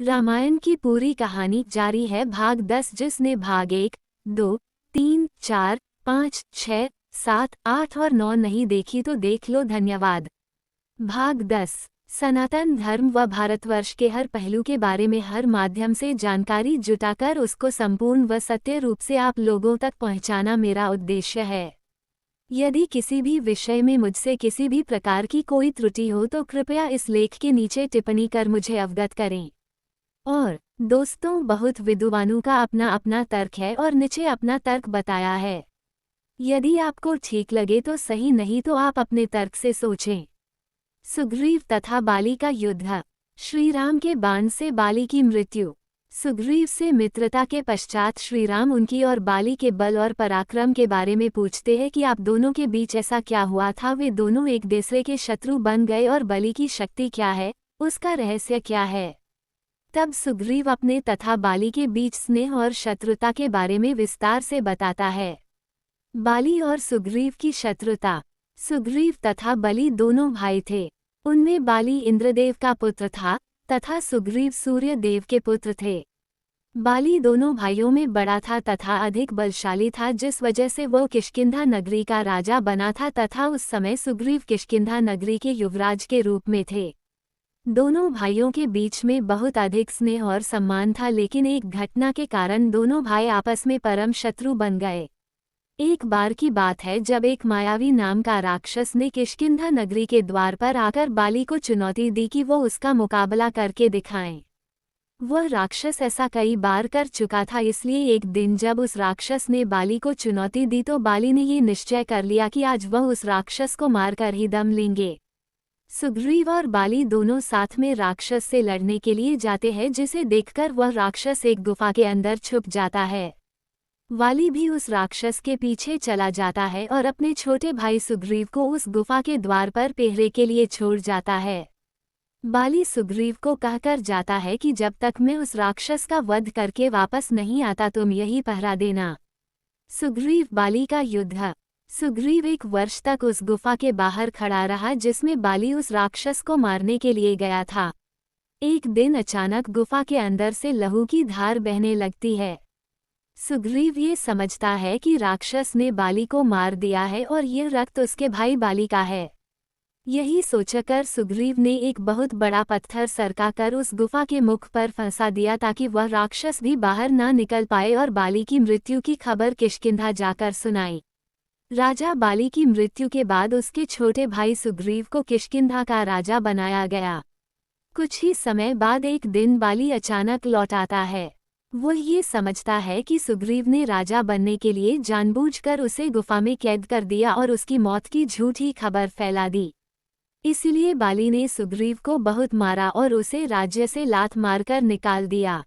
रामायण की पूरी कहानी जारी है। भाग 10 जिसने भाग 1, 2, 3, 4, 5, 6, 7, 8 और 9 नहीं देखी तो देख लो, धन्यवाद। भाग 10। सनातन धर्म व भारतवर्ष के हर पहलू के बारे में हर माध्यम से जानकारी जुटाकर उसको संपूर्ण व सत्य रूप से आप लोगों तक पहुंचाना मेरा उद्देश्य है। यदि किसी भी विषय में मुझसे किसी भी प्रकार की कोई त्रुटि हो तो कृपया इस लेख के नीचे टिप्पणी कर मुझे अवगत करें। और दोस्तों, बहुत विद्वानों का अपना अपना तर्क है और नीचे अपना तर्क बताया है। यदि आपको ठीक लगे तो सही, नहीं तो आप अपने तर्क से सोचें। सुग्रीव तथा बाली का युद्ध। श्रीराम के बाण से बाली की मृत्यु। सुग्रीव से मित्रता के पश्चात श्रीराम उनकी और बाली के बल और पराक्रम के बारे में पूछते हैं कि आप दोनों के बीच ऐसा क्या हुआ था, वे दोनों एक दूसरे के शत्रु बन गए और बलि की शक्ति क्या है, उसका रहस्य क्या है। तब सुग्रीव अपने तथा बाली के बीच स्नेह और शत्रुता के बारे में विस्तार से बताता है। बाली और सुग्रीव की शत्रुता। सुग्रीव तथा बलि दोनों भाई थे। उनमें बाली इंद्रदेव का पुत्र था तथा सुग्रीव सूर्य देव के पुत्र थे। बाली दोनों भाइयों में बड़ा था तथा अधिक बलशाली था, जिस वजह से वह किष्किंधा नगरी का राजा बना था तथा उस समय सुग्रीव किष्किंधा नगरी के युवराज के रूप में थे। दोनों भाइयों के बीच में बहुत अधिक स्नेह और सम्मान था, लेकिन एक घटना के कारण दोनों भाई आपस में परम शत्रु बन गए। एक बार की बात है जब एक मायावी नाम का राक्षस ने किष्किंधा नगरी के द्वार पर आकर बाली को चुनौती दी कि वो उसका मुकाबला करके दिखाएं। वह राक्षस ऐसा कई बार कर चुका था, इसलिए एक दिन जब उस राक्षस ने बाली को चुनौती दी तो बाली ने ये निश्चय कर लिया कि आज वह उस राक्षस को मारकर ही दम लेंगे। सुग्रीव और बाली दोनों साथ में राक्षस से लड़ने के लिए जाते हैं, जिसे देखकर वह राक्षस एक गुफा के अंदर छुप जाता है। बाली भी उस राक्षस के पीछे चला जाता है और अपने छोटे भाई सुग्रीव को उस गुफा के द्वार पर पहरे के लिए छोड़ जाता है। बाली सुग्रीव को कहकर जाता है कि जब तक मैं उस राक्षस का वध करके वापस नहीं आता तुम यही पहरा देना। सुग्रीव बाली का युद्ध। सुग्रीव 1 वर्ष तक उस गुफा के बाहर खड़ा रहा जिसमें बाली उस राक्षस को मारने के लिए गया था। एक दिन अचानक गुफा के अंदर से लहू की धार बहने लगती है। सुग्रीव ये समझता है कि राक्षस ने बाली को मार दिया है और यह रक्त उसके भाई बाली का है। यही सोचकर सुग्रीव ने एक बहुत बड़ा पत्थर सरकाकर उस गुफा के मुख पर फंसा दिया ताकि वह राक्षस भी बाहर ना निकल पाए और बाली की मृत्यु की खबर किष्किंधा जाकर सुनाई। राजा बाली की मृत्यु के बाद उसके छोटे भाई सुग्रीव को किष्किंधा का राजा बनाया गया। कुछ ही समय बाद एक दिन बाली अचानक लौट आता है। वह ये समझता है कि सुग्रीव ने राजा बनने के लिए जानबूझकर उसे गुफा में कैद कर दिया और उसकी मौत की झूठी खबर फैला दी। इसलिए बाली ने सुग्रीव को बहुत मारा और उसे राज्य से लात मारकर निकाल दिया।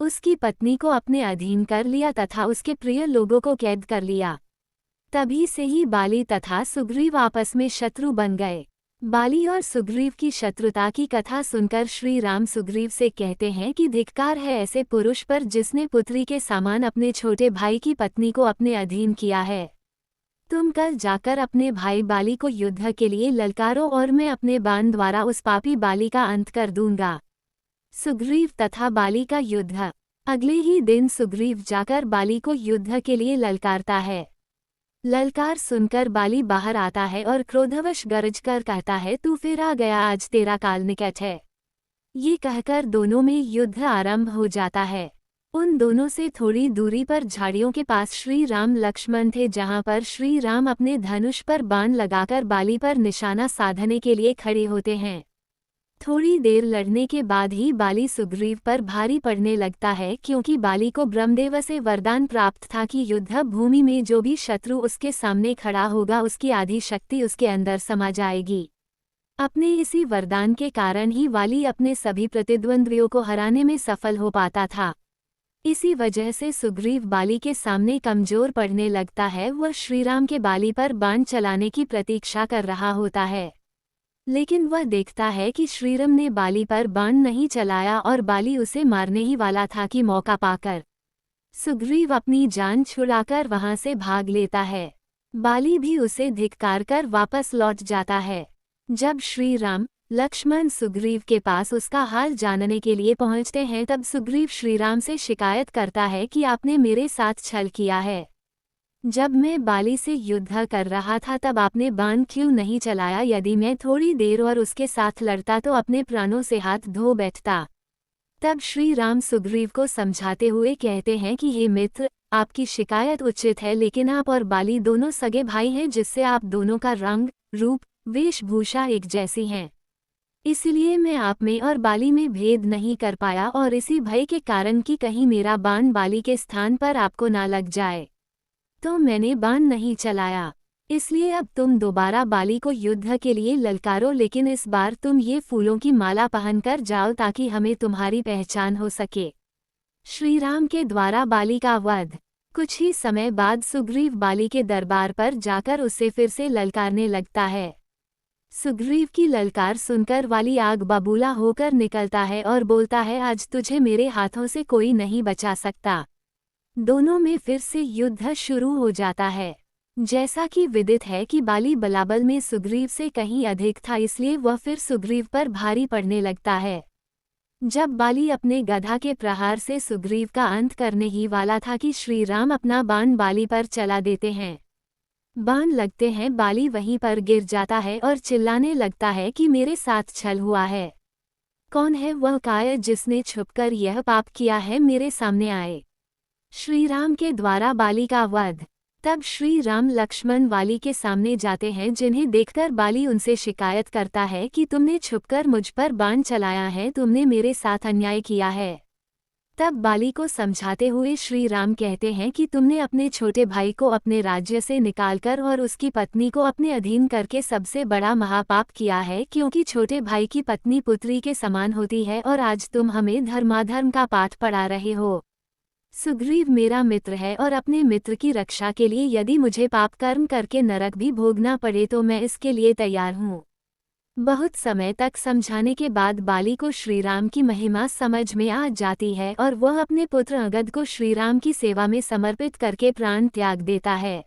उसकी पत्नी को अपने अधीन कर लिया तथा उसके प्रिय लोगों को कैद कर लिया। तभी से ही बाली तथा सुग्रीव आपस में शत्रु बन गए। बाली और सुग्रीव की शत्रुता की कथा सुनकर श्री राम सुग्रीव से कहते हैं कि धिक्कार है ऐसे पुरुष पर जिसने पुत्री के समान अपने छोटे भाई की पत्नी को अपने अधीन किया है। तुम कल जाकर अपने भाई बाली को युद्ध के लिए ललकारो और मैं अपने बाण द्वारा उस पापी बाली का अंत कर दूंगा। सुग्रीव तथा बाली का युद्ध। अगले ही दिन सुग्रीव जाकर बाली को युद्ध के लिए ललकारता है। ललकार सुनकर बाली बाहर आता है और क्रोधवश गरज कर कहता है, तू फिर आ गया, आज तेरा काल निकट है। ये कहकर दोनों में युद्ध आरंभ हो जाता है। उन दोनों से थोड़ी दूरी पर झाड़ियों के पास श्री राम लक्ष्मण थे, जहां पर श्री राम अपने धनुष पर बाण लगाकर बाली पर निशाना साधने के लिए खड़े होते हैं। थोड़ी देर लड़ने के बाद ही बाली सुग्रीव पर भारी पड़ने लगता है, क्योंकि बाली को ब्रह्मदेव से वरदान प्राप्त था कि युद्ध भूमि में जो भी शत्रु उसके सामने खड़ा होगा उसकी आधी शक्ति उसके अंदर समा जाएगी। अपने इसी वरदान के कारण ही बाली अपने सभी प्रतिद्वंद्वियों को हराने में सफल हो पाता था। इसी वजह से सुग्रीव बाली के सामने कमजोर पड़ने लगता है। वह श्रीराम के बाली पर बाण चलाने की प्रतीक्षा कर रहा होता है, लेकिन वह देखता है कि श्रीराम ने बाली पर बाण नहीं चलाया और बाली उसे मारने ही वाला था कि मौका पाकर सुग्रीव अपनी जान छुड़ाकर वहां से भाग लेता है। बाली भी उसे धिक्कार कर वापस लौट जाता है। जब श्री राम लक्ष्मण सुग्रीव के पास उसका हाल जानने के लिए पहुंचते हैं। तब सुग्रीव श्रीराम से शिकायत करता है कि आपने मेरे साथ छल किया है। जब मैं बाली से युद्ध कर रहा था तब आपने बाण क्यों नहीं चलाया? यदि मैं थोड़ी देर और उसके साथ लड़ता तो अपने प्राणों से हाथ धो बैठता। तब श्री राम सुग्रीव को समझाते हुए कहते हैं कि हे मित्र, आपकी शिकायत उचित है, लेकिन आप और बाली दोनों सगे भाई हैं, जिससे आप दोनों का रंग, रूप, वेशभूषा एक जैसी हैं। इसलिए मैं आप में और बाली में भेद नहीं कर पाया, और इसी भय के कारण कि कहीं मेरा बाण बाली के स्थान पर आपको ना लग जाए, तो मैंने बाण नहीं चलाया। इसलिए अब तुम दोबारा बाली को युद्ध के लिए ललकारो, लेकिन इस बार तुम ये फूलों की माला पहनकर जाओ ताकि हमें तुम्हारी पहचान हो सके। श्रीराम के द्वारा बाली का वध। कुछ ही समय बाद सुग्रीव बाली के दरबार पर जाकर उससे फिर से ललकारने लगता है। सुग्रीव की ललकार सुनकर वाली आग बबूला होकर निकलता है और बोलता है, आज तुझे मेरे हाथों से कोई नहीं बचा सकता। दोनों में फिर से युद्ध शुरू हो जाता है। जैसा कि विदित है कि बाली बलाबल में सुग्रीव से कहीं अधिक था, इसलिए वह फिर सुग्रीव पर भारी पड़ने लगता है। जब बाली अपने गधा के प्रहार से सुग्रीव का अंत करने ही वाला था कि श्रीराम अपना बाण बाली पर चला देते हैं। बाण लगते हैं, बाली वहीं पर गिर जाता है और चिल्लाने लगता है कि मेरे साथ छल हुआ है। कौन है वह कायर जिसने छुपकर यह पाप किया है? मेरे सामने आए। श्रीराम के द्वारा बाली का वध। तब श्री राम लक्ष्मण वाली के सामने जाते हैं, जिन्हें देखकर बाली उनसे शिकायत करता है कि तुमने छुपकर मुझ पर बाण चलाया है, तुमने मेरे साथ अन्याय किया है। तब बाली को समझाते हुए श्री राम कहते हैं कि तुमने अपने छोटे भाई को अपने राज्य से निकालकर और उसकी पत्नी को अपने अधीन करके सबसे बड़ा महापाप किया है, क्योंकि छोटे भाई की पत्नी पुत्री के समान होती है, और आज तुम हमें धर्माधर्म का पाठ पढ़ा रहे हो। सुग्रीव मेरा मित्र है, और अपने मित्र की रक्षा के लिए यदि मुझे पाप कर्म करके नरक भी भोगना पड़े तो मैं इसके लिए तैयार हूँ। बहुत समय तक समझाने के बाद बाली को श्रीराम की महिमा समझ में आ जाती है और वह अपने पुत्र अंगद को श्रीराम की सेवा में समर्पित करके प्राण त्याग देता है।